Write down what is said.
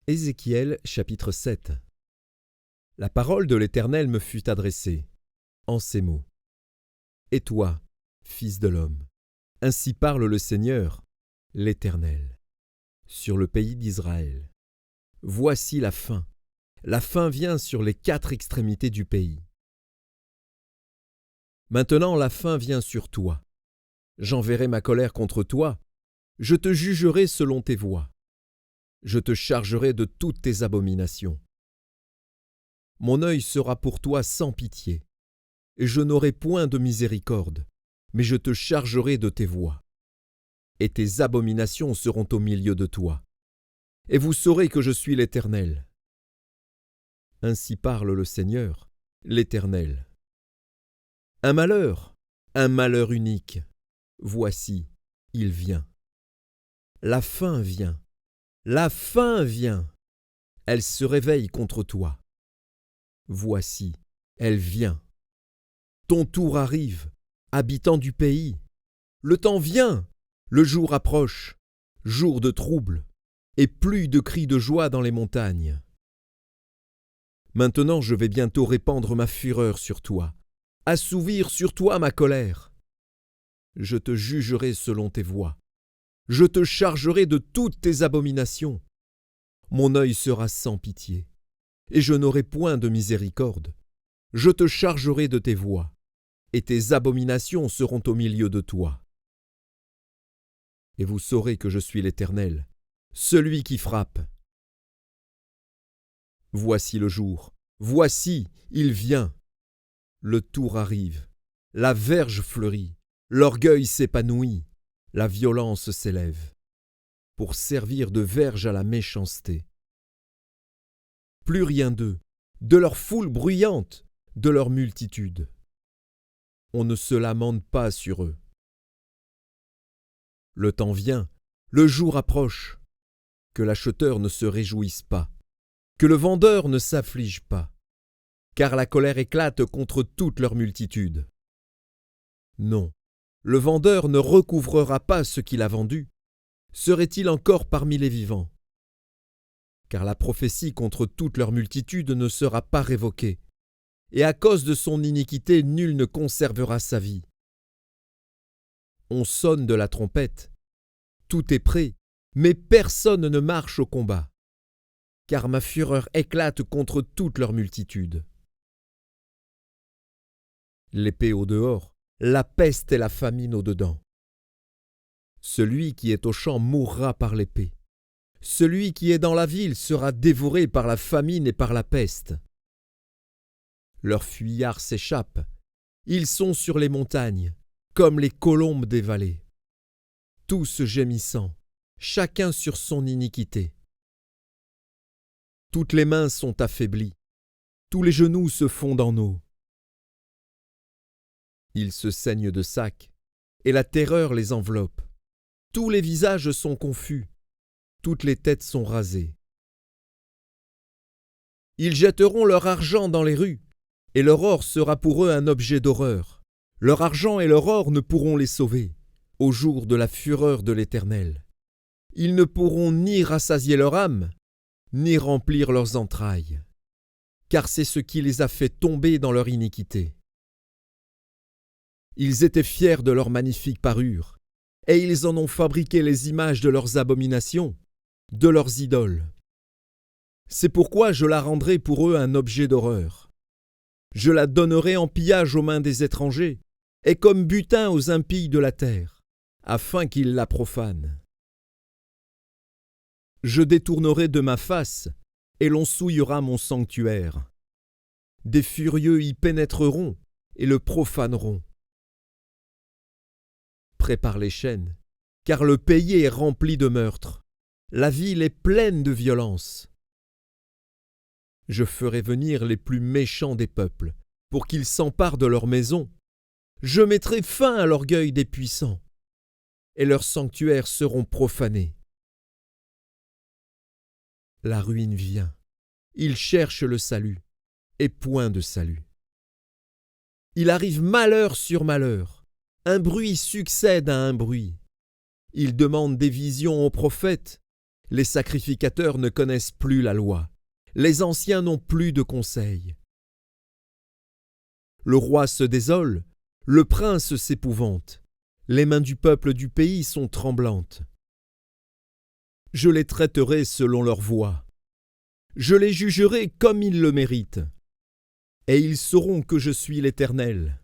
Ézéchiel chapitre 7. La parole de l'Éternel me fut adressée, en ces mots. Et toi, fils de l'homme, ainsi parle le Seigneur, l'Éternel, sur le pays d'Israël. Voici la fin vient sur les 4 extrémités du pays. Maintenant la fin vient sur toi. J'enverrai ma colère contre toi, je te jugerai selon tes voies. Je te chargerai de toutes tes abominations. Mon œil sera pour toi sans pitié, et je n'aurai point de miséricorde, mais je te chargerai de tes voies. Et tes abominations seront au milieu de toi. Et vous saurez que je suis l'Éternel. Ainsi parle le Seigneur, l'Éternel. Un malheur unique, voici, il vient. La fin vient. La fin vient, elle se réveille contre toi. Voici, elle vient. Ton tour arrive, habitant du pays. Le temps vient, le jour approche, jour de trouble, et plus de cris de joie dans les montagnes. Maintenant je vais bientôt répandre ma fureur sur toi, assouvir sur toi ma colère. Je te jugerai selon tes voies. Je te chargerai de toutes tes abominations. Mon œil sera sans pitié, et je n'aurai point de miséricorde. Je te chargerai de tes voies, et tes abominations seront au milieu de toi. Et vous saurez que je suis l'Éternel, celui qui frappe. Voici le jour, voici, il vient. Le tour arrive, la verge fleurit, l'orgueil s'épanouit. La violence s'élève, pour servir de verge à la méchanceté. Plus rien d'eux, de leur foule bruyante, de leur multitude. On ne se lamente pas sur eux. Le temps vient, le jour approche, que l'acheteur ne se réjouisse pas, que le vendeur ne s'afflige pas, car la colère éclate contre toute leur multitude. Non. Le vendeur ne recouvrera pas ce qu'il a vendu. Serait-il encore parmi les vivants? Car la prophétie contre toute leur multitude ne sera pas révoquée, et à cause de son iniquité, nul ne conservera sa vie. On sonne de la trompette, tout est prêt, mais personne ne marche au combat, car ma fureur éclate contre toute leur multitude. L'épée au dehors, la peste et la famine au-dedans. Celui qui est au champ mourra par l'épée. Celui qui est dans la ville sera dévoré par la famine et par la peste. Leurs fuyards s'échappent. Ils sont sur les montagnes, comme les colombes des vallées. Tous gémissant, chacun sur son iniquité. Toutes les mains sont affaiblies. Tous les genoux se fondent en eau. Ils se saignent de sac, et la terreur les enveloppe. Tous les visages sont confus, toutes les têtes sont rasées. Ils jetteront leur argent dans les rues, et leur or sera pour eux un objet d'horreur. Leur argent et leur or ne pourront les sauver, au jour de la fureur de l'Éternel. Ils ne pourront ni rassasier leur âme, ni remplir leurs entrailles, car c'est ce qui les a fait tomber dans leur iniquité. Ils étaient fiers de leur magnifique parure, et ils en ont fabriqué les images de leurs abominations, de leurs idoles. C'est pourquoi je la rendrai pour eux un objet d'horreur. Je la donnerai en pillage aux mains des étrangers, et comme butin aux impies de la terre, afin qu'ils la profanent. Je détournerai de ma face, et l'on souillera mon sanctuaire. Des furieux y pénétreront, et le profaneront. Prépare les chaînes, car le pays est rempli de meurtres. La ville est pleine de violence. Je ferai venir les plus méchants des peuples, pour qu'ils s'emparent de leurs maisons. Je mettrai fin à l'orgueil des puissants, et leurs sanctuaires seront profanés. La ruine vient. Ils cherchent le salut, et point de salut. Il arrive malheur sur malheur. Un bruit succède à un bruit. Ils demandent des visions aux prophètes, Les sacrificateurs ne connaissent plus la loi. Les anciens n'ont plus de conseil. Le roi se désole, le prince s'épouvante. Les mains du peuple du pays sont tremblantes. Je les traiterai selon leur voie. Je les jugerai comme ils le méritent. Et ils sauront que je suis l'Éternel.